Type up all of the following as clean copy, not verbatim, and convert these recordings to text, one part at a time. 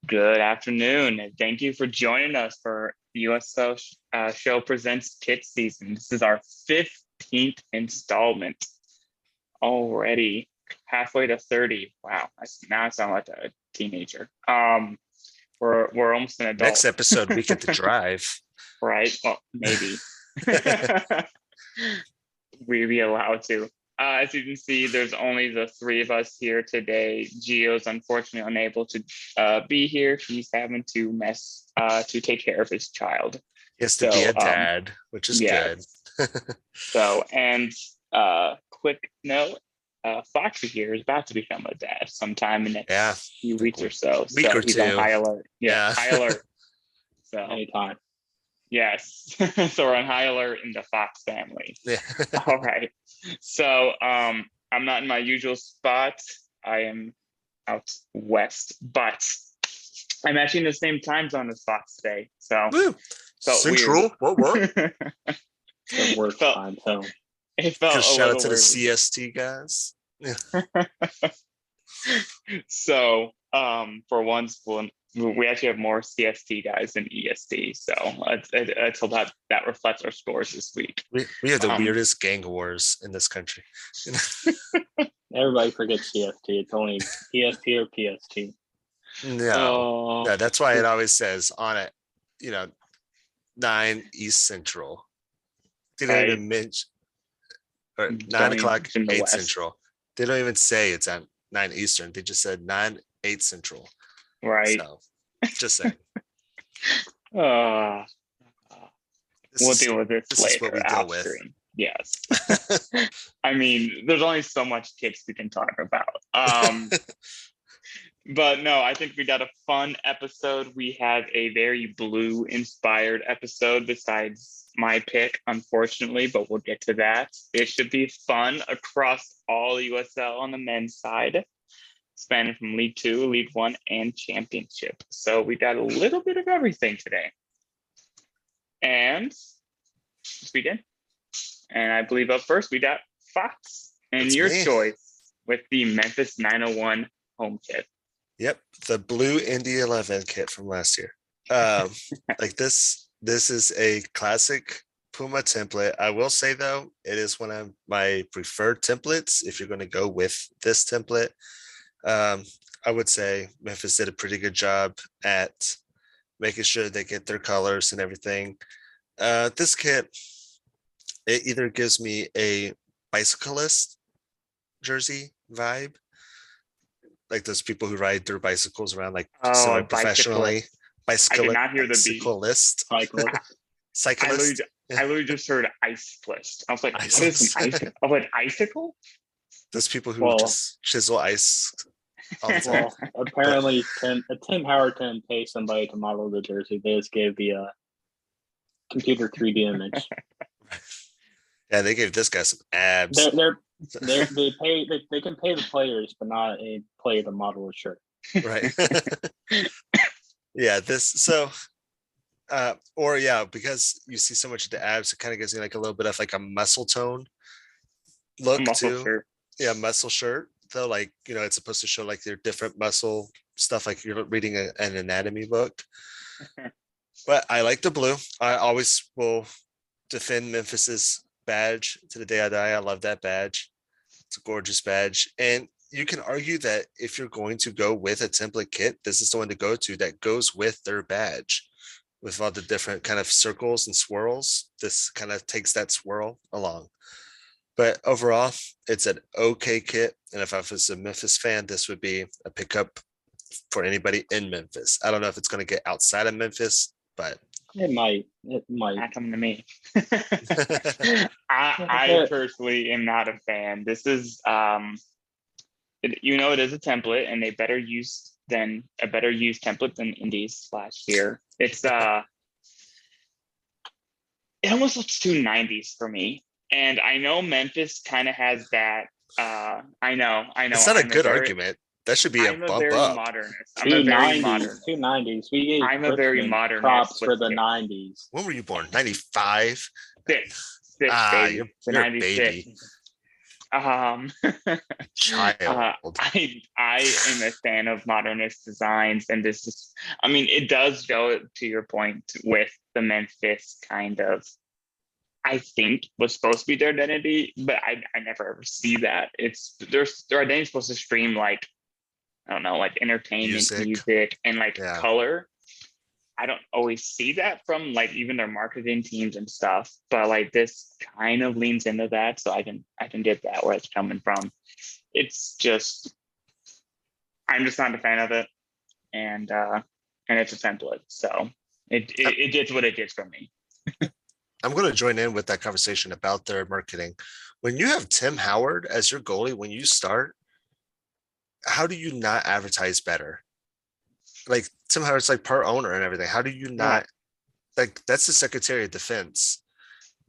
Good afternoon, and thank you for joining us for USO Show Presents Kits season. This is our 15th installment already, halfway to 30. Wow, now I sound like a teenager. We're almost an adult. Next episode, we get to drive. Right? Well, maybe. We'd be allowed to. As you can see, there's only the three of us here today. Gio's unfortunately unable to be here. He's having to take care of his child. He has to be a dad, which is good. Quick note, Foxy here is about to become a dad sometime in the next few weeks or so. Week or he's two. On high alert. Yeah, high alert. So anytime. Yes. So we're on high alert in the Fox family. Yeah. All right. So I'm not in my usual spot. I am out west, but I'm actually in the same time zone as Fox today. So Central. What? It works time zone. It felt just shout out to weird. The CST guys. Yeah. So for once, we actually have more CST guys than EST, so let's hope that reflects our scores this week. We have the weirdest gang wars in this country. Everybody forgets CST. It's only EST or PST. No, that's why it always says on it, 9 East Central. They don't even mention, or 9 o'clock, 8 Central. They don't even say it's at 9 Eastern. They just said 9, 8 Central. Right. So, just saying. We'll deal with this later. Is what we deal with. Yes. I mean, there's only so much kits we can talk about. But no, I think we got a fun episode. We have a very blue inspired episode besides my pick, unfortunately, but we'll get to that. It should be fun across all USL on the men's side, spanning from League 2, League 1, and Championship. So we got a little bit of everything today. And let's begin. And I believe up first we got Fox and your choice with the Memphis 901 home kit. Yep, the blue Indy 11 kit from last year. Like this is a classic Puma template. I will say though, it is one of my preferred templates. If you're going to go with this template, I would say Memphis did a pretty good job at making sure they get their colors and everything. This kit, it either gives me a bicyclist jersey vibe, like those people who ride their bicycles around like semi-professionally. I did not hear the bicyclist. Cyclist. I literally just heard iciclist. I was like, what is an icicle? I was like, icicle? Those people who just chisel ice all the time. Well, apparently Tim Howard can pay somebody to model the jersey. They just gave the computer 3D image. Yeah, they gave this guy some abs. They can pay the players, but not a player to model a shirt. Right. Yeah, because you see so much of the abs, it kind of gives me like a little bit of like a muscle tone look too. Shirt. Yeah, muscle shirt. Though, like, it's supposed to show like their different muscle stuff, like you're reading an anatomy book. But I like the blue. I always will defend Memphis's badge to the day I die. I love that badge. It's a gorgeous badge. And you can argue that if you're going to go with a template kit, this is the one to go to that goes with their badge, with all the different kind of circles and swirls. This kind of takes that swirl along. But overall, it's an okay kit. And if I was a Memphis fan, this would be a pickup for anybody in Memphis. I don't know if it's going to get outside of Memphis, but it might. Not coming to me. I personally am not a fan. This is, it is a template, and a better used template than Indies last year. It's it almost looks too 90s for me. And I know Memphis kind of has that. I know. It's not a good argument. That should be a bump up. Modernist. I'm a very modernist. 290s. I'm a very modernist. Props for the 90s. When were you born? 95? Six, baby. You're a baby. Um, Child. I am a fan of modernist designs, and this is, I mean, it does go to your point with the Memphis kind of, I think was supposed to be their identity, but I never ever see that. It's their identity is supposed to stream like, I don't know, like entertainment, music, and like Yeah. color. I don't always see that from like even their marketing teams and stuff, but like this kind of leans into that, so I can get that where it's coming from. It's just, I'm just not a fan of it, and it's a template, so it gets what it gets from me. I'm going to join in with that conversation about their marketing. When you have Tim Howard as your goalie, when you start, how do you not advertise better? Like Tim Howard's like part owner and everything. How do you not, like, that's the Secretary of Defense.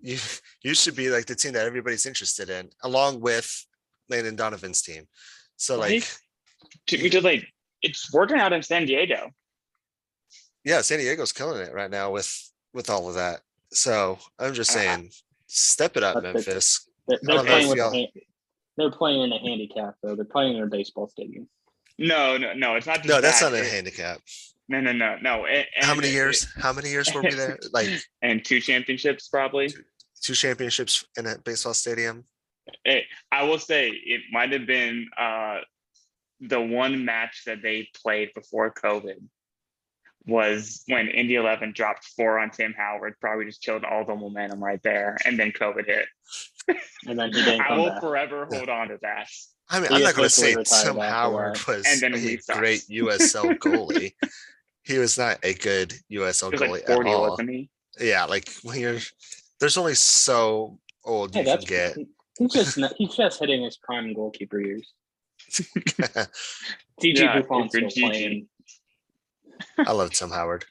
You should be like the team that everybody's interested in, along with Landon Donovan's team. So like, because like it's working out in San Diego. Yeah, San Diego's killing it right now with all of that. So I'm just saying, step it up, Memphis. They're playing they're playing in a handicap though. They're playing in a baseball stadium. No, it's not. No, that's not a handicap. No. How many years? How many years were we there? Like, and 2 championships, probably. Two championships in a baseball stadium. I will say it might have been the one match that they played before COVID was when Indy 11 dropped 4 on Tim Howard. Probably just killed all the momentum right there, and then COVID hit. And then he didn't come I will back. forever hold on to that. I mean, I'm not going to say Tim Howard was a great USL goalie. He was not a good USL goalie like 40, at all. Wasn't he? Yeah, like when there's only so old you can get. He's just hitting his prime goalkeeper years. TG Buffon's still playing. I love Tim Howard.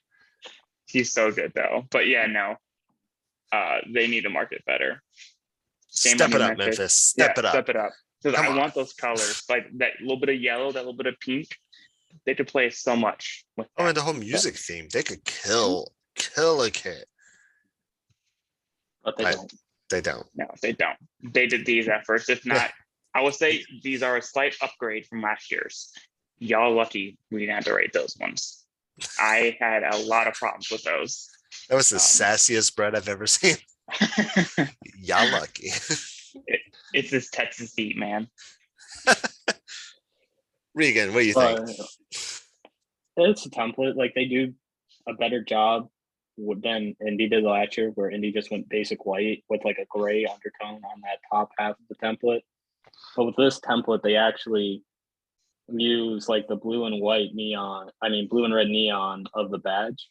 He's so good though. But yeah, no. They need to market better. Step it up, Memphis. Step it up. Step it up. Because I want those colors, like that little bit of yellow, that little bit of pink. They could play so much with that. And the whole music theme. They could kill a kid. But they don't. They don't. No, they don't. They did these at first. If not, I will say these are a slight upgrade from last year's. Y'all lucky we didn't have to rate those ones. I had a lot of problems with those. That was the sassiest bread I've ever seen. Y'all lucky. It's this Texas heat, man. Regan, what do you think? It's a template. Like they do a better job than Indy did last year, where Indy just went basic white with like a gray undertone on that top half of the template. But with this template, they actually use like the blue and red neon of the badge,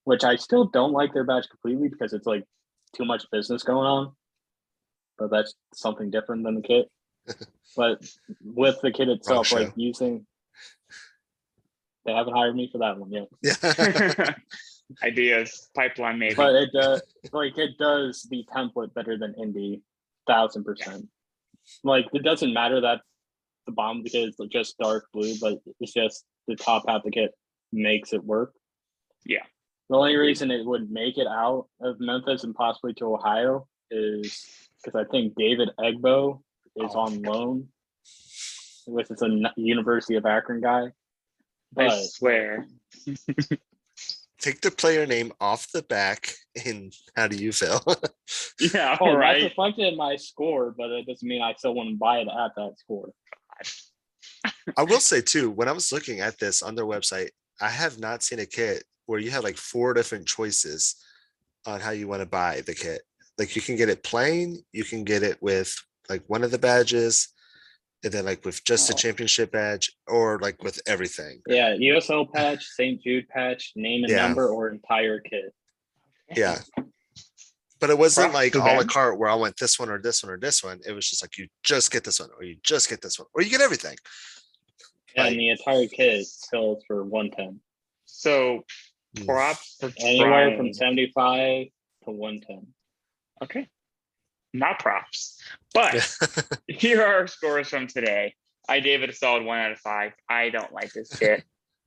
which I still don't like their badge completely because it's like too much business going on. But that's something different than the kit. But with the kit itself, like using, they haven't hired me for that one yet. Yeah. Ideas, pipeline maybe. But it does, it does the template better than Indy, 1000%. Like it doesn't matter that the bottom of the kit is just dark blue, but it's just the top half of the kit makes it work. Yeah. The only reason it would make it out of Memphis and possibly to Ohio is because I think David Egbo is on loan, which is a University of Akron guy. But I swear. Take the player name off the back and how do you feel? Yeah, right. That's reflected in my score, but it doesn't mean I still wouldn't buy it at that score. I will say too, when I was looking at this on their website, I have not seen a kit where you have like 4 different choices on how you want to buy the kit. Like you can get it plain, you can get it with like one of the badges, and then like with just a championship badge, or like with everything. Yeah, USL patch, St. Jude patch, name and number, or entire kit. Yeah. But it wasn't like a la carte where I went this one or this one or this one. It was just like you just get this one, or you just get this one, or you get everything. And the entire kit sells for $110. So props for anywhere from 75 to 110. Okay. Not props. But here are our scores from today. I gave it a solid 1 out of 5. I don't like this kit.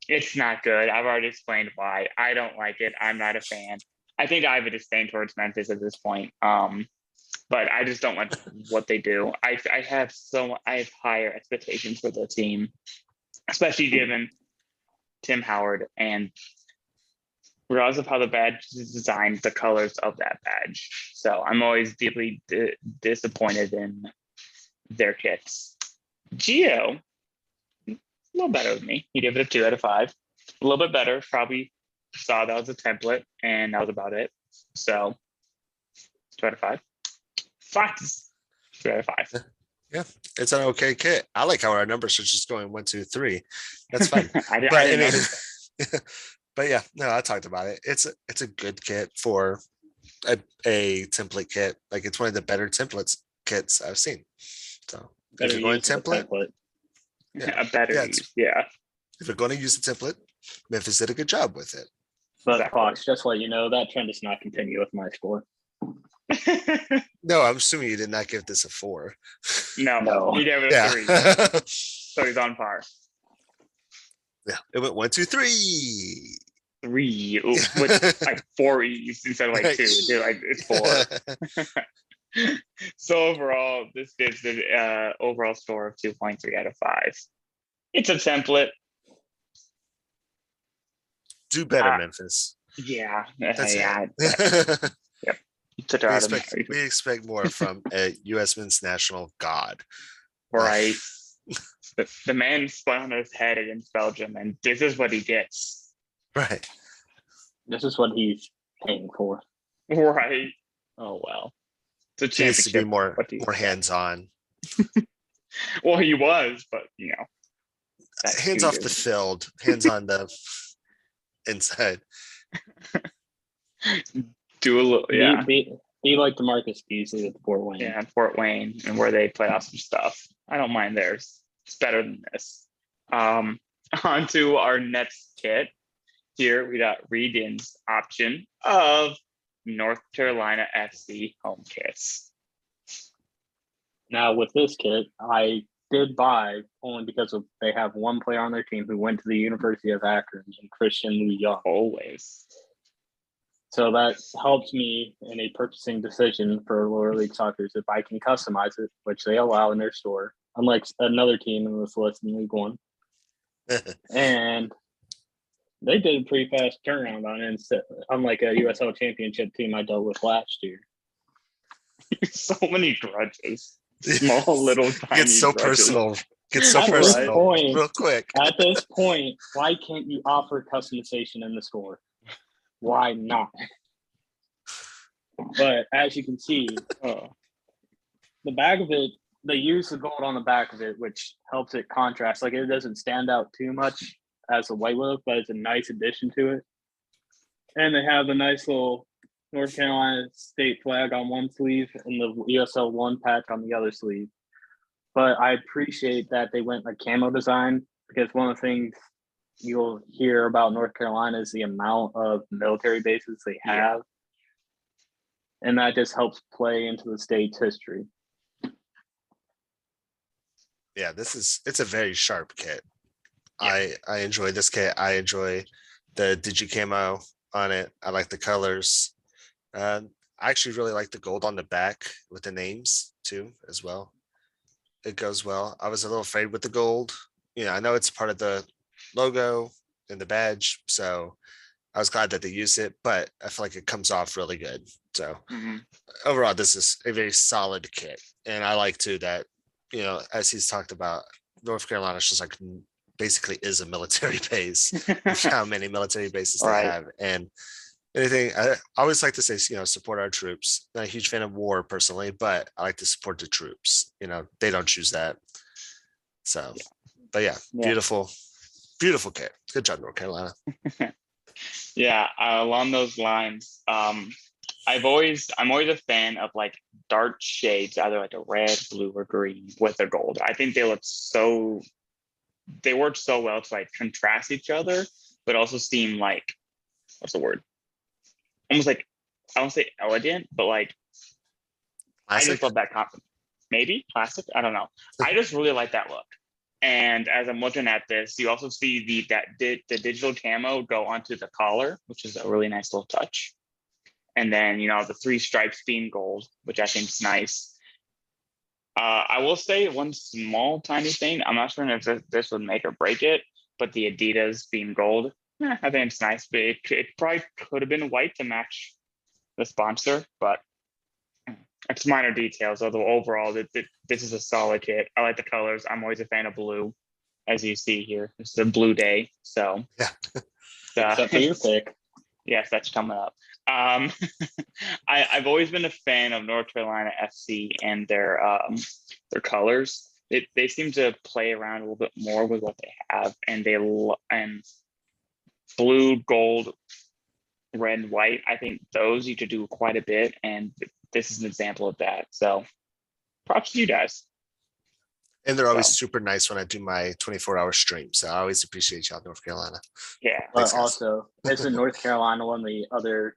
It's not good. I've already explained why. I don't like it. I'm not a fan. I think I have a disdain towards Memphis at this point. but I just don't like what they do. I have higher expectations for the team, especially given Tim Howard, and regardless of how the badge is designed, the colors of that badge. So I'm always deeply disappointed in their kits. Gio, a little better than me. He gave it a 2 out of 5. A little bit better. Probably saw that was a template, and that was about it. So 2 out of 5. Fox, 2 out of 5. Yeah, it's an okay kit. I like how our numbers are just going 1, 2, 3. That's fine. I didn't notice that. But yeah, no, I talked about it. It's a good kit for a template kit. Like, it's one of the better kits I've seen. So if you're going template, A better use, yeah. If you're going to use the template, Memphis did a good job with it. But Fox, just to let you know, that trend does not continue with my score. No, I'm assuming you did not give this a 4. No. He gave it a 3. So he's on par. Yeah, it went 1, 2, 3. 3 with like 4 E's instead of like 2. Like, it's 4. So overall, this gives the overall score of 2.3 out of 5. It's a template. Do better, Memphis. Yeah. That's Yep. We expect more from a U.S. men's national god. Right. The man spun on his head against Belgium, and this is what he gets. Right. This is what he's paying for. Right. Oh well. It's a He needs to be championship. more hands-on. Well, he was, but Hands off the field, hands on the inside. Do a little, yeah. Be like the Marcus Beasley at Fort Wayne. Yeah, Fort Wayne, and where they play awesome stuff. I don't mind theirs. It's better than this. On to our next kit. Here we got Regan's option of North Carolina FC home kits. Now with this kit, I did buy only because they have one player on their team who went to the University of Akron, and Christian Lee Young. Always. So that helps me in a purchasing decision for lower league soccer if I can customize it, which they allow in their store, unlike another team in this list in League One. And they did a pretty fast turnaround on it, unlike a USL Championship team I dealt with last year. So many grudges. Small little tiny Gets so grudges. personal. Gets so personal real quick. At this point, why can't you offer customization in the store? Why not? But as you can see, the back of it, they use the gold on the back of it, which helps it contrast. Like, it doesn't stand out too much as a white look, but it's a nice addition to it. And they have a nice little North Carolina state flag on one sleeve and the USL 1 patch on the other sleeve. But I appreciate that they went a camo design, because one of the things you'll hear about North Carolina is the amount of military bases they have. And that just helps play into the state's history. Yeah, it's a very sharp kit. I enjoy this kit. I enjoy the digicamo on it. I like the colors. I actually really like the gold on the back with the names too, as well. It goes well. I was a little afraid with the gold. I know it's part of the logo and the badge, so I was glad that they used it, but I feel like it comes off really good. So overall, this is a very solid kit. And I like too that, as he's talked about, North Carolina is just like basically is a military base. How many military bases they have. And anything, I always like to say, support our troops. Not a huge fan of war personally, but I like to support the troops. They don't choose that. So, but beautiful kit. Good job, North Carolina. Yeah, along those lines, I'm always a fan of like dark shades, either like a red, blue, or green with the gold. I think they work so well to like contrast each other, but also seem like, what's the word? Almost like, I don't say elegant, but like classic. I just love that concept. Maybe classic. I don't know. I just really like that look. And as I'm looking at this, you also see the digital camo go onto the collar, which is a really nice little touch. And then, the 3 stripes being gold, which I think is nice. I will say one small tiny thing. I'm not sure if this would make or break it, but the Adidas being gold, I think it's nice. But it probably could have been white to match the sponsor, but it's minor details. Although overall, this is a solid kit. I like the colors. I'm always a fan of blue, as you see here. It's a blue day, so Yeah. Except for your pick. Yes, that's coming up. I've always been a fan of North Carolina FC and their colors. They seem to play around a little bit more with what they have, and and blue, gold, red, white. I think those you could do quite a bit, and this is an example of that. So, props to you guys. And they're always super nice when I do my 24-hour stream. So I always appreciate y'all, North Carolina. Yeah. But also, isn't North Carolina one the other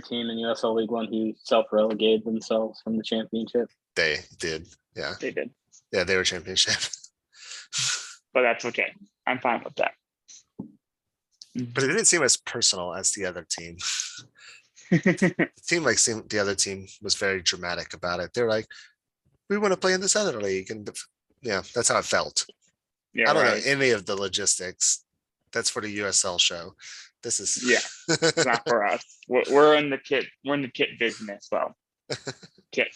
team in USL League One who self-relegated themselves from the championship? They did. Yeah. They did. Yeah, they were championship. But that's okay. I'm fine with that. But it didn't seem as personal as the other team. It seemed like the other team was very dramatic about it. They're like, we want to play in this other league. And yeah, that's how it felt. Yeah, I don't right. know any of the logistics. That's for the USL show. This is It's not for us. We're in the kit. We're in the kit business. Well, kit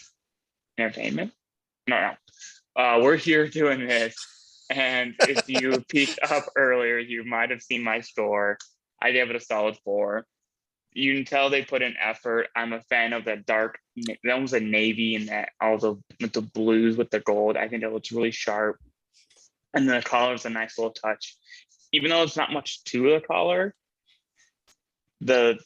entertainment. No. We're here doing this. And if you peeked up earlier, you might have seen my store. I gave it a solid 4. You can tell they put in effort. I'm a fan of that dark, that was a navy and that with the blues with the gold. I think it looks really sharp. And the collar is a nice little touch. Even though it's not much to the collar, the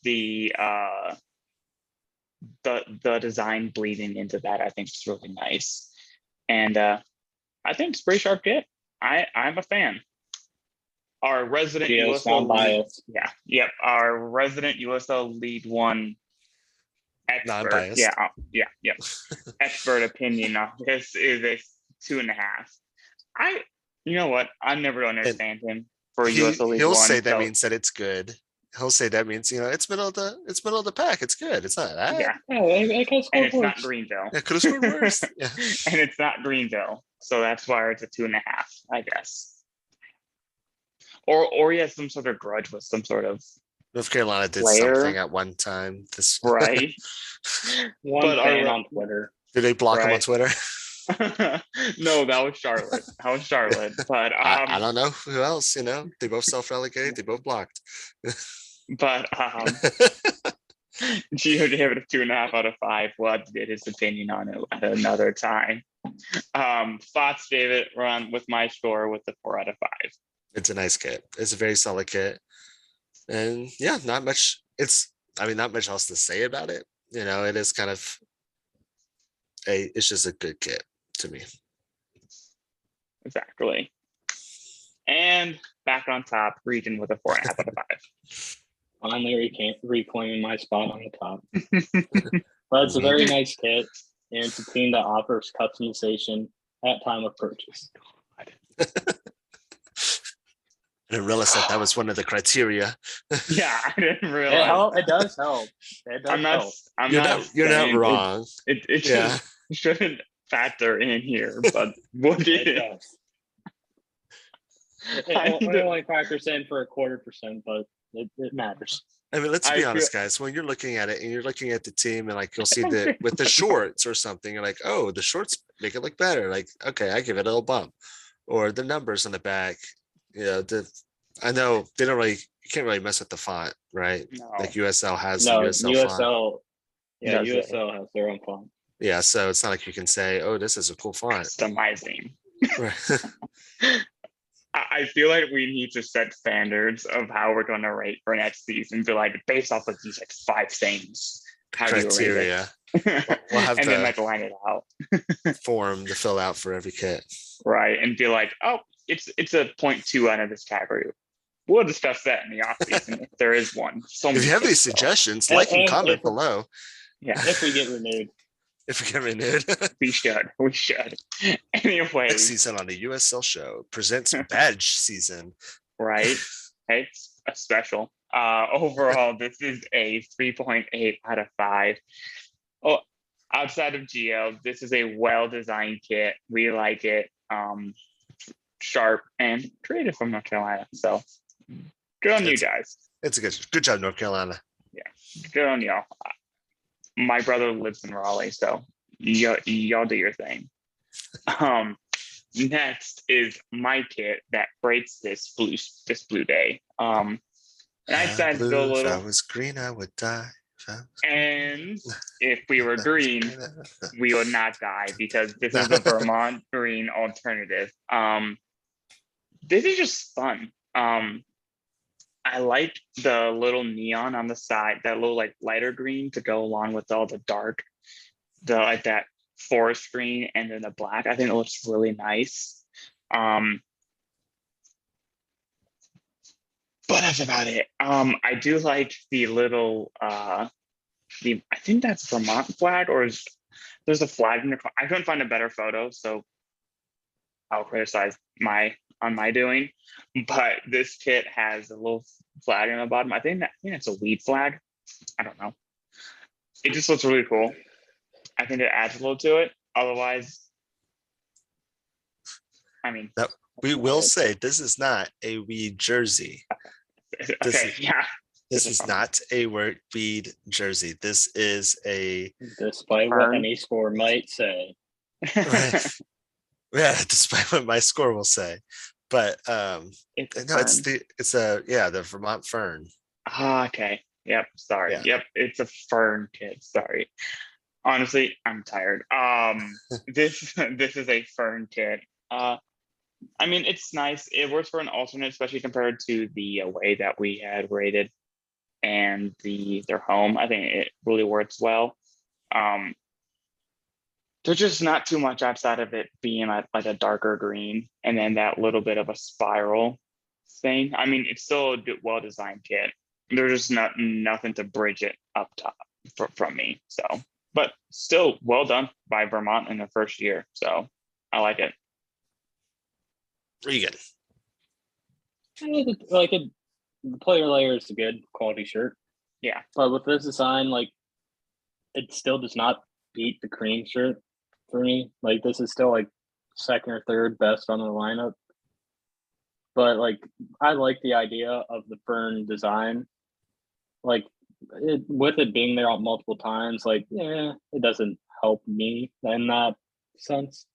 design bleeding into that, I think is really nice. And I think it's a pretty sharp kit. I'm a fan. Our resident USL our resident USL League One expert, non-biased. expert opinion on this is a 2.5. You know what? I never understand him for USL League He'll One. say that means that it's good. He'll say that means it's middle of the pack. It's good. It's not that. Yeah, and it's not Greenville. It could have scored worse. Yeah. And it's not Greenville, so that's why it's a 2.5, I guess. Or he has some sort of grudge with some sort of North Carolina did player. something at one time. Right. One fan on Twitter. Did they block him on Twitter? No, that was Charlotte. But I don't know who else. They both self-relegated. They both blocked. But Gio gave it a 2.5 out of 5. We'll have to get his opinion on it at another time. Fox gave it run with my score with the 4 out of 5. It's a nice kit. It's a very solid kit. And yeah, not much else to say about it. It is kind of it's just a good kit to me. Exactly. And back on top, Region with a 4.5 out of 5. Finally reclaiming my spot on the top. But it's a very nice kit, and it's a team that offers customization at time of purchase. I didn't realize that was one of the criteria. Yeah, I didn't realize. It does help. You're not wrong. It shouldn't factor in here, but what it does. It only factors in for 0.25%, but it matters. I mean, let's be honest, guys. When you're looking at it and you're looking at the team, and like you'll see that with the shorts or something, you're like, oh, the shorts make it look better. Like, okay, I give it a little bump. Or the numbers on the back. I know they don't really. You can't really mess with the font, right? No. Like USL has the USL font. Yeah, USL has their own font. Yeah, so it's not like you can say, "Oh, this is a cool font." Customizing. Right. I feel like we need to set standards of how we're going to rate for next season. Be like based off of these 5 things. Criteria. We'll have and then line it out. Form to fill out for every kit. Right, and be like, oh, it's a 0.2 out of this category. We'll discuss that in the offseason if there is one. If you have any suggestions, like and comment below. Yeah, if we get renewed. We should. Anyway, next season on the USL show presents badge season. Right. Hey, it's a special. Overall, this is a 3.8 out of 5. Oh, outside of Geo, this is a well-designed kit. We like it. Sharp and creative from North Carolina. So good on you guys. It's a good job, North Carolina. Yeah, good on y'all. My brother lives in Raleigh, so y'all do your thing. Next is my kit that breaks this blue day. And I decided to go a If I little. was green, I would die. And if we were green, we would not die because this is the Vermont green alternative. This is just fun. I like the little neon on the side, that little like lighter green to go along with all the dark, like that forest green and then the black. I think it looks really nice. But that's about it. I do like the little I think that's Vermont flag, or there's a flag in the car. I couldn't find a better photo, so I'll criticize my doing. But this kit has a little flag on the bottom. I think it's a weed flag. I don't know. It just looks really cool. I think it adds a little to it. Otherwise, I mean, we will say this is not a weed jersey. This is not a weed jersey. This is a. Despite what any score might say. Right. Yeah, despite what my score will say, but it's the Vermont fern. Okay. Yep. Sorry. Yeah. Yep. It's a fern kit. Sorry. Honestly, I'm tired. This is a fern kit. I mean, it's nice. It works for an alternate, especially compared to the away that we had rated and their home. I think it really works well. There's just not too much outside of it being like a darker green and then that little bit of a spiral thing. I mean, it's still a well-designed kit. There's just nothing to bridge it up top from me. So, but still well done by Vermont in their first year. So I like it. Regan. Like the player layer is a good quality shirt. Yeah. But with this design, like it still does not beat the cream shirt for me. Like this is still like second or third best on the lineup. But like I like the idea of the fern design. Like with it being there multiple times, like it doesn't help me in that sense.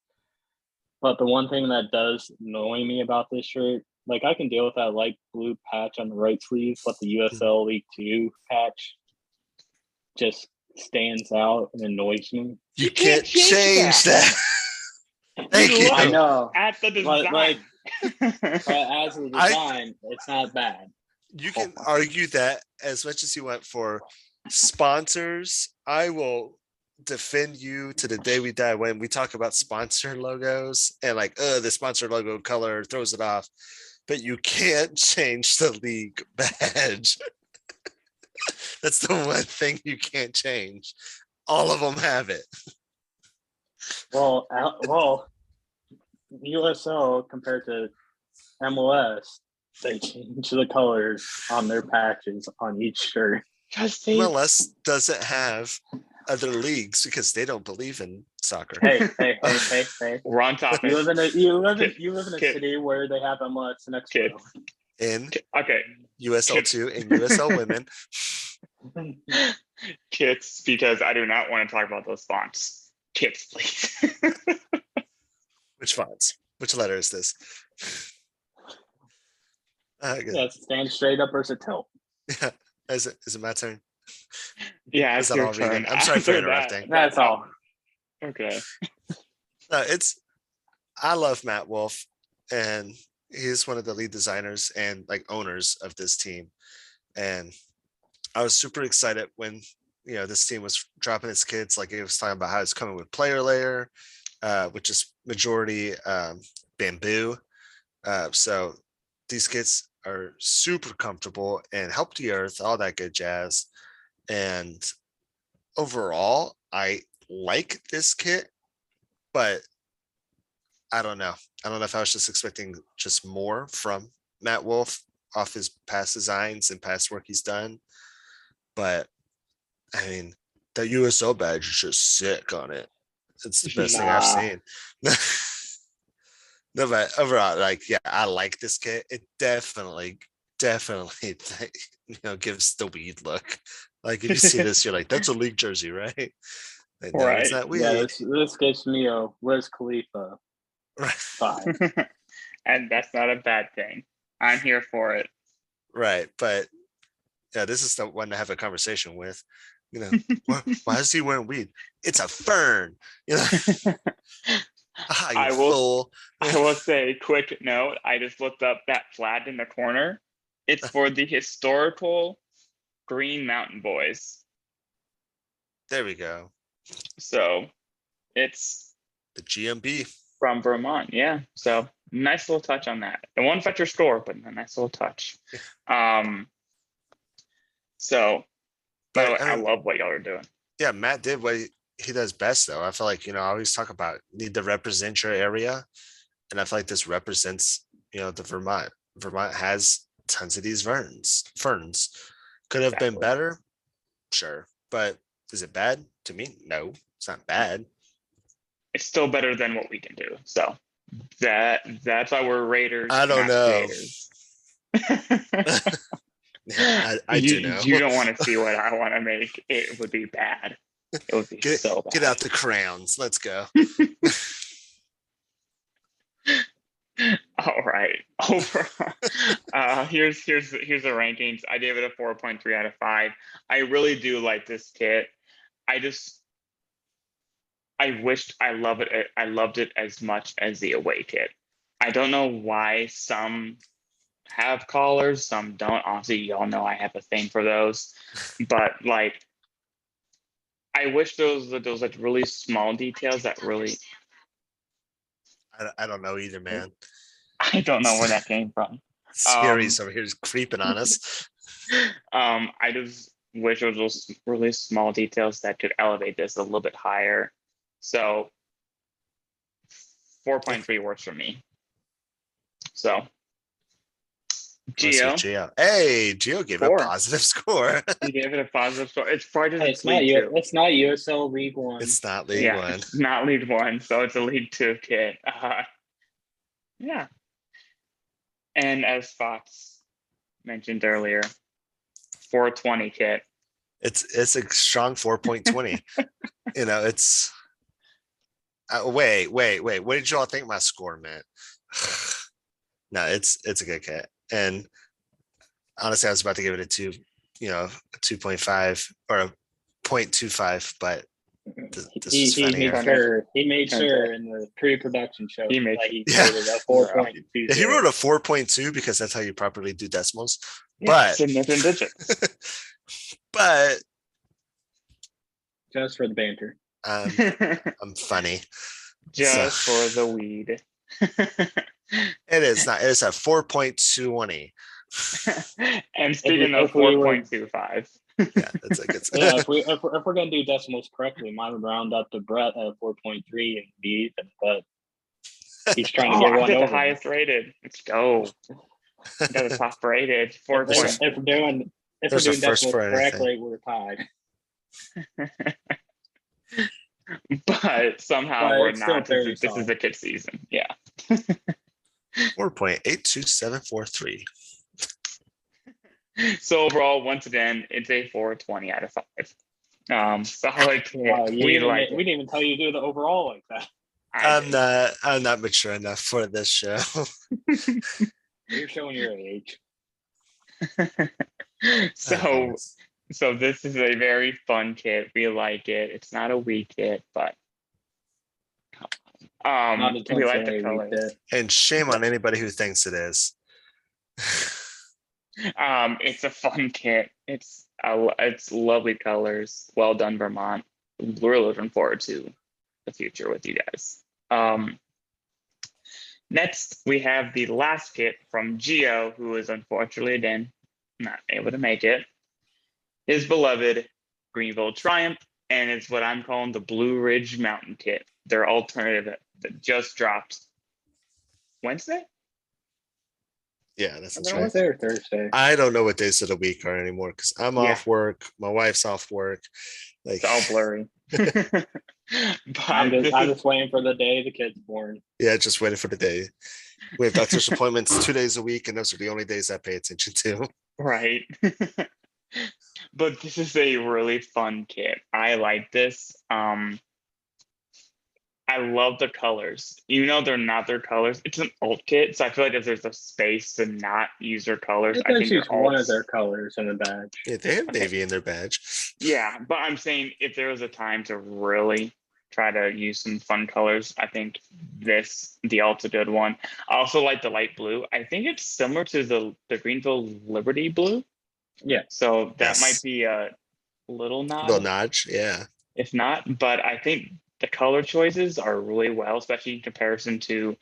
But the one thing that does annoy me about this shirt, like I can deal with that light blue patch on the right sleeve, but the USL League 2 patch just stands out and annoys me. You can't change that. Thank you. I know. At the design. But as a design, it's not bad. You can argue that as much as you want for sponsors. I will defend you to the day we die when we talk about sponsor logos and like, the sponsor logo color throws it off. But you can't change the league badge. That's the one thing you can't change. All of them have it. Well, USO compared to MLS, they change the colors on their patches on each shirt. MLS doesn't have other leagues because they don't believe in soccer. Hey. We're on topic. You live in a city where they have MLS next to them. In USL 2 and USL women. Kits, because I do not want to talk about those fonts. Kits, please. Which fonts? Which letter is this? Stand straight up or is it tilt? Yeah. Is it my turn? Yeah, it's your turn. I'm sorry for interrupting. That's all. Okay. I love Matt Wolf, and he's one of the lead designers and like owners of this team. And I was super excited when this team was dropping its kits. Like it was talking about how it's coming with player layer, which is majority bamboo. So these kits are super comfortable and help the earth, all that good jazz. And overall, I like this kit, but I don't know. I don't know if I was just expecting just more from Matt Wolf off his past designs and past work he's done. But I mean, the USO badge is just sick on it. It's the best thing I've Nah. seen. No, but overall, like, yeah, I like this kit. It definitely, gives the weed look. Like, if you see this, you're like, that's a league jersey, right? Like, no, it's Right. not weed. Yeah, this gives me a Wiz Khalifa vibe. And that's not a bad thing. I'm here for it. Right, but yeah, this is the one to have a conversation with. Why is he wearing weed? It's a fern. I will say, quick note, I just looked up that flag in the corner. It's for the historical Green Mountain Boys. There we go. So it's the GMB from Vermont. Yeah. So nice little touch on that. It won't fetch your score, but a nice little touch. So but I love what y'all are doing. Yeah, Matt did what he does best, though. I feel like, I always talk about need to represent your area. And I feel like this represents, the Vermont. Vermont has tons of these ferns. Could have been better, sure. But is it bad? To me, no, it's not bad. It's still better than what we can do. So that's why we're Raiders. I don't know. Yeah, I do know. You don't want to see what I want to make. It would be bad. It would be so bad. Get out the crowns. Let's go. All right. Here's the rankings. I gave it a 4.3 out of 5. I really do like this kit. I wished I loved it as much as the away kit. I don't know why some have collars, some don't. Honestly, y'all know I have a thing for those. But like, I wish those like really small details that really. I don't know either, man. I don't know where that came from. Scary's over here is creeping on us. I just wish it was those really small details that could elevate this a little bit higher. So 4.3 works for me. So Gio. Hey, Gio gave 4. A positive score. He gave it a positive score. It's probably it's not USL League One. It's not League One. It's not League One, so it's a League 2 kit. Yeah. And as Fox mentioned earlier, 420 kit. It's a strong 4.20. It's wait. What did y'all think my score meant? No, it's a good kit. And honestly, I was about to give it a 2, a 2.5 or a 0.25, but he made sure in the pre-production show he made a 4.2. Yeah, he wrote a 4.2 because that's how you properly do decimals. Yeah, significant digits. But just for the banter, I'm funny. Just for the weed. It is not. It is a 4.20. And speaking of 4.25. Yeah, that's like it's. Yeah, if we're gonna do decimals correctly, mine would round up to Brett at 4.3 and be even, but he's trying to get one over. The highest rated. Let's go. Got the top rated. If we're doing decimals correctly, we're tied. But somehow we're not. This is the kid season. Yeah. 4.82743. So overall, once again, it's a 420 out of 5. Solid kit. Wow, we didn't even tell you to do the overall like that. I'm not mature enough for this show. You're showing your age. So this is a very fun kit. We like it. It's not a weak kit, but we like the colors. And shame on anybody who thinks it is. It's a fun kit. It's lovely colors. Well done, Vermont. We're looking forward to the future with you guys. Next, we have the last kit from Gio, who is unfortunately again not able to make it. His beloved Greenville Triumph, and it's what I'm calling the Blue Ridge Mountain kit. Their alternative that just dropped Wednesday. Yeah, that sounds They're right. always there Thursday. I don't know what days of the week are anymore because I'm Yeah. off work. My wife's off work. Like, It's all blurry. But I'm this is just waiting for the day the kid's born. yeah, just waiting for the day. We have doctor's appointments 2 days a week, and those are the only days I pay attention to. right. But this is a really fun kit. I like this. I love the colors. Even though they're not their colors, it's an alt kit, so I feel like if there's a space to not use their colors, It I does think they're use one of alts. their colors in the badge. Yeah, they have navy in their badge. Yeah, but I'm saying if there was a time to really try to use some fun colors, I think the alt's a good one. I also like the light blue. I think it's similar to the Greenville Liberty blue. Yeah. So that Yes. might be a little Little nod, notch, yeah. if not. But I think the color choices are really well, especially in comparison to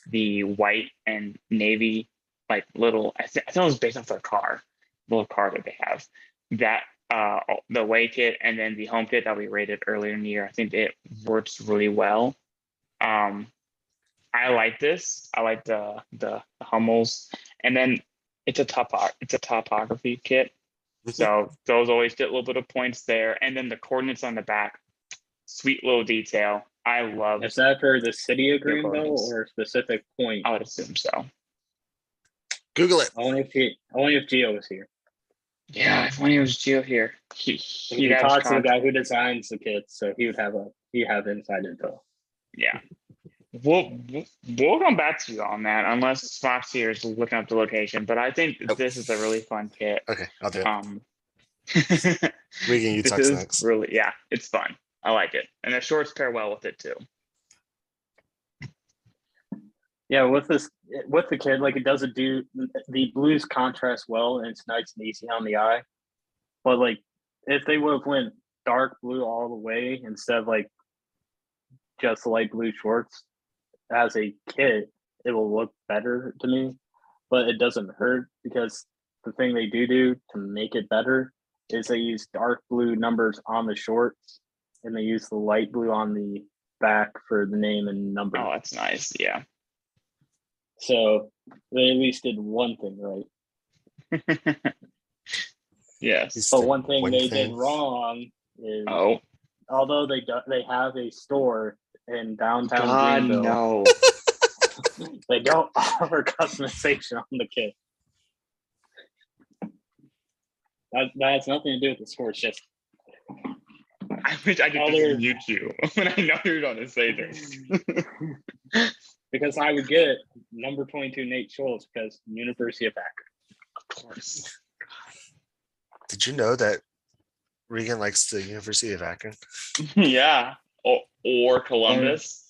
the white and navy, like little. I think it was based off their little car that they have. That the away kit and then the home kit that we rated earlier in the year. I think it works really well. I like this. I like the Hummels, and then it's a topography kit. So those always get a little bit of points there. And then the coordinates on the back, sweet little detail. I love. Is that for the city of Yeah, Greenville coordinates. or a specific point? I would assume so. Google it. Only if Gio was here. Yeah, if only it was Gio here. He talks to the guy who designs the kits, so he'd have inside info. Yeah. We'll come back to you on that unless Fox here is looking up the location. But I think this is a really fun kit. Okay, I'll do it. Regan, you talk next. Really, yeah, it's fun. I like it, and the shorts pair well with it too. Yeah, with the kid, like it doesn't do the blues contrast well, and it's nice and easy on the eye. But like, if they would have went dark blue all the way instead of like just light blue shorts as a kit, it will look better to me. But it doesn't hurt because the thing they do to make it better is they use dark blue numbers on the shorts and they use the light blue on the back for the name and number. Oh, that's nice. Yeah. So they at least did one thing right. Yes. But one thing they did wrong is although they have a store in downtown Greenville, no. they don't offer customization on the kit. That has nothing to do with the store. It's just I wish I could mute you when I know you're going to say this. Because I would get number 22 Nate Schultz because University of Akron. Of course. Did you know that Regan likes the University of Akron? Yeah. Or Columbus.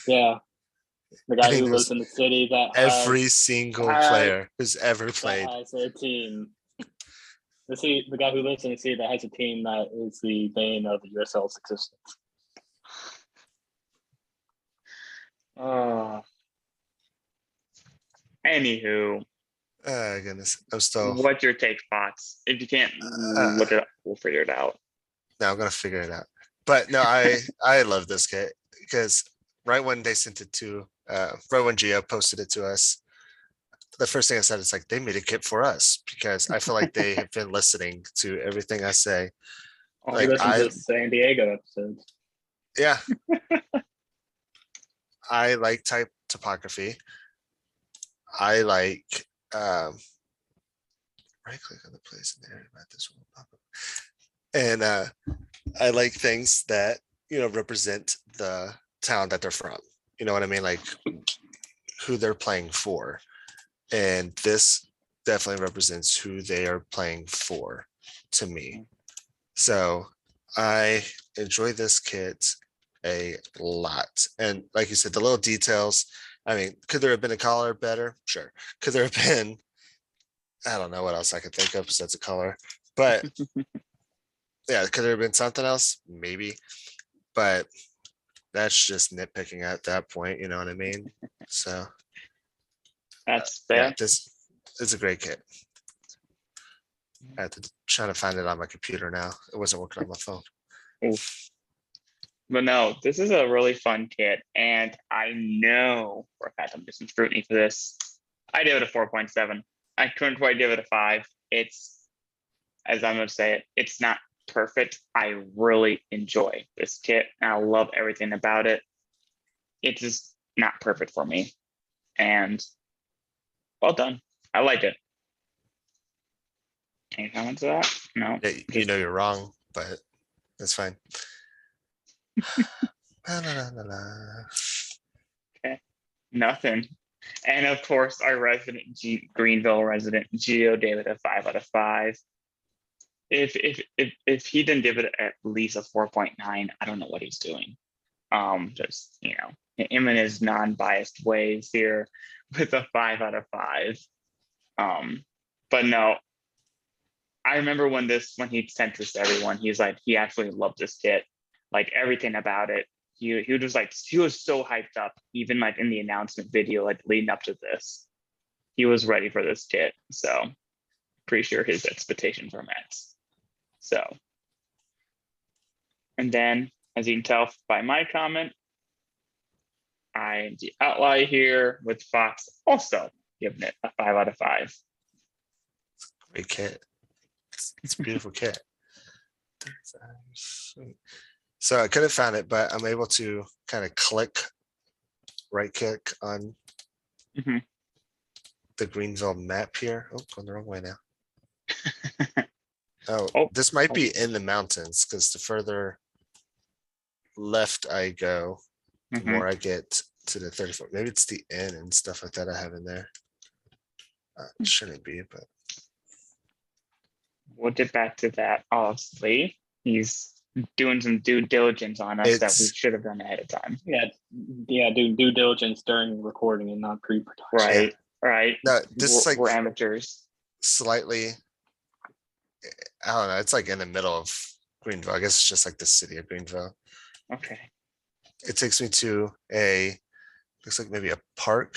Yeah. The guy who lives in the city that every single player who's ever played has a team. The guy who lives in the city that has a team that is the bane of the USL's existence. Anywho. Goodness. I'm still. What's your take, Fox? If you can't look it up, we'll figure it out. No, I'm gonna figure it out. But no, I love this kit because right when they sent it to right when Gio posted it to us, the first thing I said is like they made a kit for us because I feel like they have been listening to everything I say. Like I listen to San Diego episodes. Yeah. I like typography. I like right click on the place in there about this one pop up. And I like things that represent the town that they're from. You know what I mean? Like who they're playing for. And this definitely represents who they are playing for to me. So I enjoy this kit a lot. And like you said, the little details, I mean, could there have been a color better? Sure. Could there have been, I don't know what else I could think of besides a color, but yeah, could there have been something else? Maybe, but that's just nitpicking at that point. You know what I mean? So that's fair. Yeah, this is a great kit. I had to try to find it on my computer now. It wasn't working on my phone. Oof. But no, this is a really fun kit, and I know for a fact I'm getting some scrutiny for this. I give it a 4.7. I couldn't quite give it a 5. It's, as I'm going to say it, it's not perfect. I really enjoy this kit, and I love everything about it. It's just not perfect for me. And well done. I like it. Any comments to that? No. Yeah, you know you're wrong, but that's fine. La, la, la, la, la. Okay. Nothing. And of course, our resident Greenville resident Geo gave it a 5 out of 5. If he didn't give it at least a 4.9, I don't know what he's doing. Just him in his non-biased ways here with a 5 out of 5. But no, I remember when he sent this to everyone, he's like, he actually loved this kit, like everything about it. He was like, he was so hyped up, even like in the announcement video, like leading up to this. He was ready for this kit. So pretty sure his expectations were met. So, and then as you can tell by my comment, I'm the outlier here with Fox also giving it a 5 out of 5. Great kit. It's a beautiful kit. So I could have found it, but I'm able to kind of right click on Mhm. the Greenville map here. Oh, going the wrong way now. Oh. This might be in the mountains because the further left I go, the Mhm. more I get to the 34. Maybe it's the inn and stuff like that I have in there. It shouldn't be, but We'll get back to that. Obviously, he's doing some due diligence on us that we It's- should have done ahead of time. Yeah, do due diligence during recording and not pre-production. Right. no, this is like We're amateurs. slightly, I don't know, it's like in the middle of Greenville. I guess it's just like the city of Greenville. Okay. It takes me to looks like maybe a park.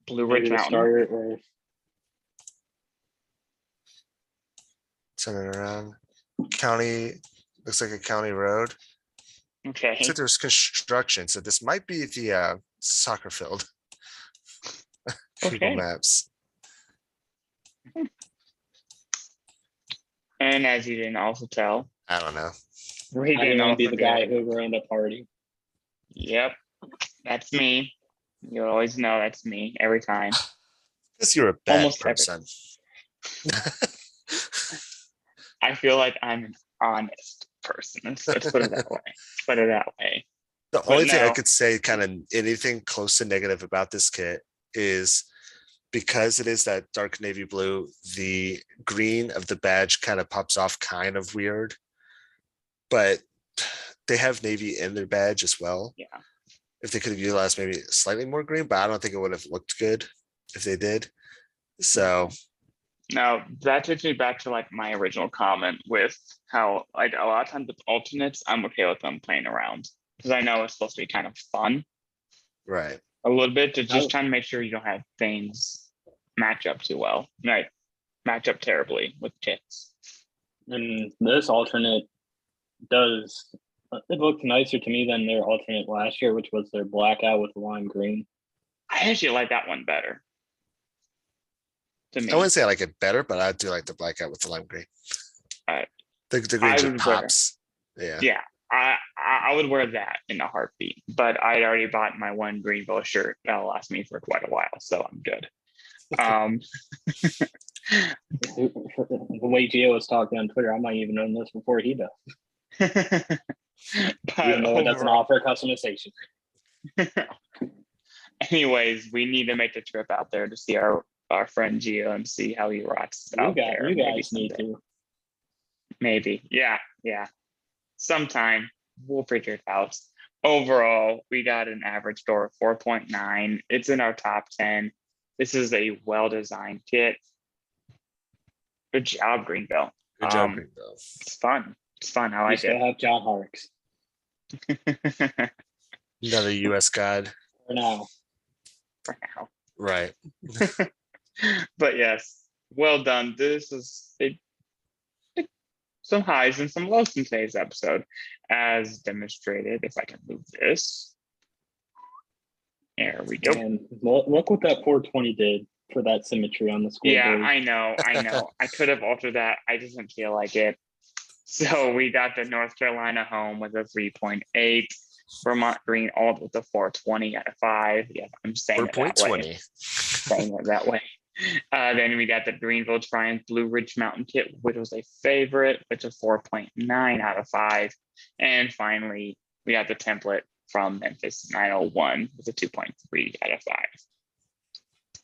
Blue Maybe Ridge the Mountain. starter or Turning around. County, looks like a county road. Okay. So there's construction. So this might be the soccer field. Google Okay. Maps. And as you didn't also tell, I don't know. we I didn't want to be also the guy who ruined a party. Yep. That's me. You always know that's me every time. Because you're a bad Almost every- person. I feel like I'm an honest person. Let's put it that way. Put it that way. The only thing I no. could say kind of anything close to negative about this kit is because it is that dark navy blue, the green of the badge kind of pops off kind of weird, but they have navy in their badge as well. Yeah. If they could have utilized maybe slightly more green, but I don't think it would have looked good if they did. So Now that takes me back to like my original comment with how like a lot of times with alternates, I'm okay with them playing around because I know it's supposed to be kind of fun right. a little bit to just trying to make sure you don't have things match up too well. Right. Match up terribly with kits. And this alternate does, it looked nicer to me than their alternate last year, which was their blackout with the lime green. I actually like that one better. To me. I wouldn't say I like it better, but I do like the blackout with the lime green. Alright. The green I just would wear- pops. Yeah. Yeah. I would wear that in a heartbeat, but I'd already bought my one Greenville shirt that'll last me for quite a while, so I'm good. The way Gio was talking on Twitter, I might even own this before he does. But Even though it doesn't overall- offer customization. anyways, we need to make a trip out there to see our friend Gio and see how he rocks out there. You maybe guys need someday. to. Maybe. Yeah. Sometime we'll figure it out. Overall, we got an average score of 4.9. It's in our top 10. This is a well-designed kit. Good job, Greenville. Good job, Greenville. It's fun. I We like still it. have John Harks Another US god. for now. For now. Right. But yes, well done. This is some highs and some lows in today's episode, as demonstrated. If I can move this, There we go. And look what that 420 did for that symmetry on the scoreboard. Yeah, I know. I could have altered that. I just didn't feel like it. So we got the North Carolina home with a 3.8. Vermont Green all with a 420 out of 5. Yeah, I'm saying it that way. Saying it that way. Then we got the Greenville Triumph Blue Ridge Mountain Kit, which was a favorite, which is 4.9 out of 5. And finally, we got the template from Memphis 901 with a 2.3 out of 5.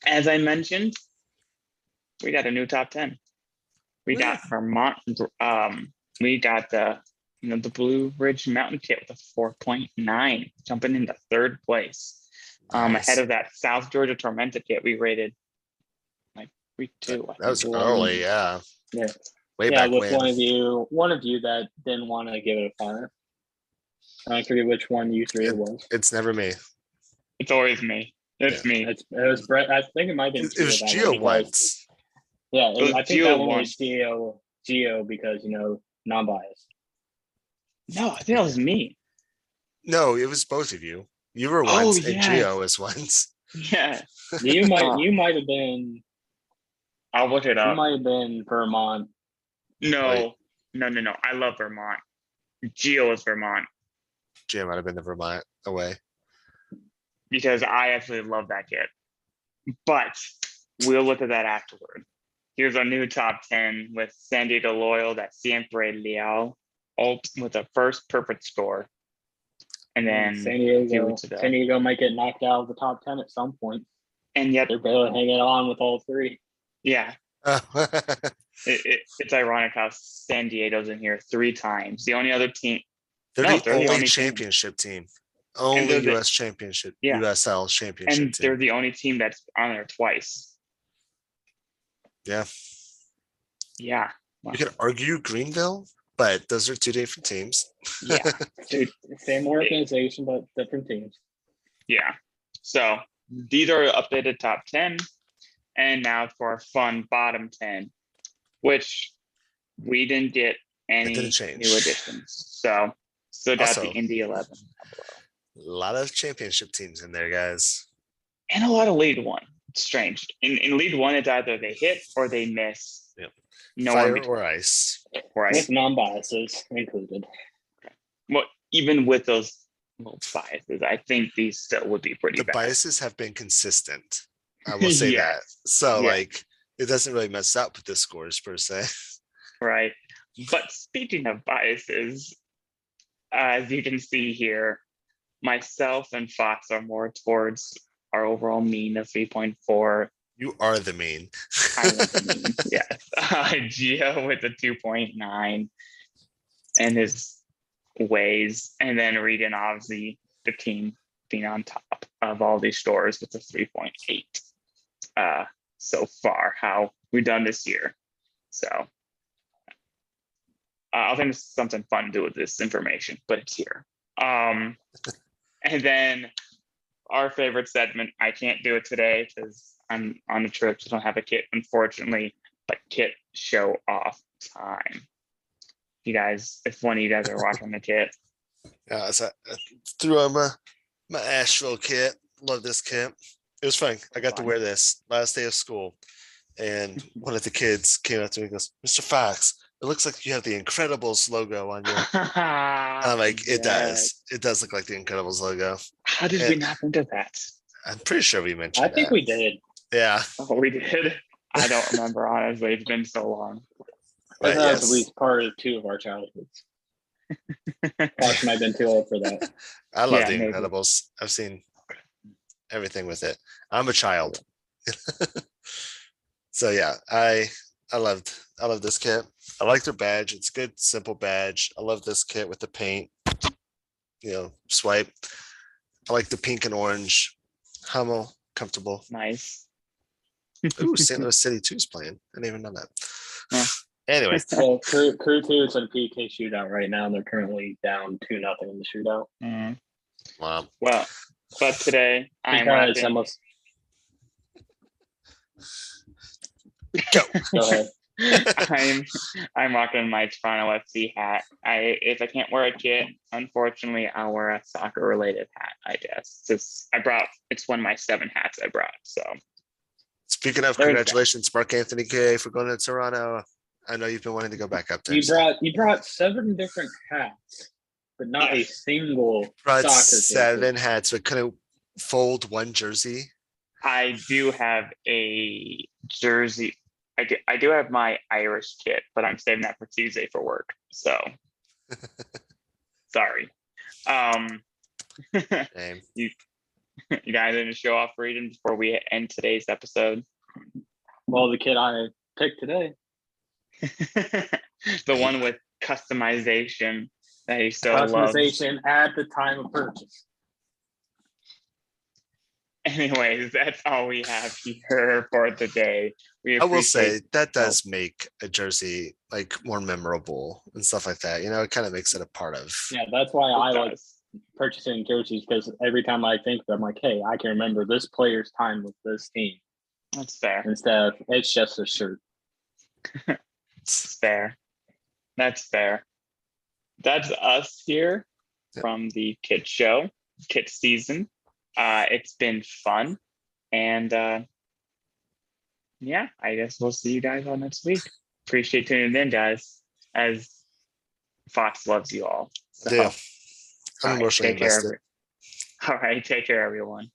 As I mentioned, we got a new top 10. We got Vermont. We got the Blue Ridge Mountain Kit with a 4.9, jumping into third place. Nice. Ahead of that South Georgia Tormenta Kit, we rated like week 2. That was early, yeah. Yeah. Way back with when. one of you that didn't want to give it a 5. I forget which one you three it was. It's never me. It's always me. It's me. It was Brett. I think it might have been. It was Gio once. Yeah, I think that one once. was Gio because non-biased. No, I think it was me. No, it was both of you. You were once, and Gio was once. Yeah. You might have been. I'll look it up. You might have been Vermont. No. I love Vermont. Gio is Vermont. Gio might have been the Vermont away. Because I actually love that kit. But we'll look at that afterward. Here's our new top 10 with San Diego Loyal, that Siempre Leal, alt with a first perfect score. And then San Diego might get knocked out of the top 10 at some point. And yet they're barely hanging on with all 3. Yeah. It's ironic how San Diego's in here 3 times. The only other team. They're the only championship team. Only U.S. championship, USL championship and they're the only team that's on there twice. Yeah. Yeah. Wow. You could argue Greenville, but those are 2 different teams. Yeah. Dude, same organization, but different teams. Yeah. So these are updated top 10. And now for our fun bottom 10, which we didn't get any new additions. So got also, the Indy 11. A lot of championship teams in there, guys. And a lot of League One. It's strange. In League One, it's either they hit or they miss. Yep. No Fire or ice. Right. With non-biases included. Well, even with those biases, I think these still would be pretty bad. The biases have been consistent. I will say that. So it doesn't really mess up with the scores per se. Right. But speaking of biases, as you can see here, myself and Fox are more towards our overall mean of 3.4. You are the mean. I am the mean, yes. Gio with a 2.9 and his ways. And then Regan, obviously, the team being on top of all these scores with a 3.8 so far, how we've done this year. So I think there's something fun to do with this information, but it's here. And then our favorite segment, I can't do it today because I'm on a trip, so I don't have a kit, unfortunately, but kit show off time. You guys, if one of you guys are watching the kit. Yeah, so I threw on my Asheville kit. Love this kit. It was fun. I got to wear this last day of school. And one of the kids came up to me and goes, Mr. Fox, it looks like you have the Incredibles logo on your. And I'm like, it does. It does look like the Incredibles logo. How did we not think of that? I'm pretty sure we mentioned I think we did. Yeah. Oh, we did? I don't remember, honestly. It's been so long. That was at least part of 2 of our childhoods. Fox might have been too old for that. I love the Incredibles. I've seen everything with it. I'm a child. So yeah, I love this kit. I like their badge. It's a good, simple badge. I love this kit with the paint, swipe. I like the pink and orange. Hummel, comfortable. Nice. Ooh, St. Louis City 2's playing. I didn't even know that. Yeah. Anyway. Well, Crew 2 is in a PK shootout right now, and they're currently down 2-0 in the shootout. Mm-hmm. Wow. Well, but today I'm almost. Go ahead. I'm rocking my Toronto FC hat. If I can't wear a kit, unfortunately, I'll wear a soccer related hat. I guess it's one of my 7 hats I brought. So Speaking of, there's that. congratulations, Mark Anthony Gay, for going to Toronto. I know you've been wanting to go back up there. You brought 7 different hats, but not a single Brought soccer 7 hats, but couldn't fold one jersey. I do have a jersey. I do have my Irish kit, but I'm saving that for Tuesday for work. So sorry. You guys need to show off reading before we end today's episode. Well, the kit I picked today. The one with customization that he so loves. Customization at the time of purchase. Anyways, that's all we have here for the day. I will say that does make a jersey like more memorable and stuff like that. You know, it kind of makes it a part of. Yeah, that's why I like purchasing jerseys, because every time I think of it, I'm like, hey, I can remember this player's time with this team. That's fair. Instead of it's just a shirt. It's fair. That's fair. That's us here from the Kit Show, Kit season. It's been fun, and yeah, I guess we'll see you guys all next week. Appreciate tuning in, guys, as Fox loves you all. So, I'm emotionally invested. All right, take care, everyone.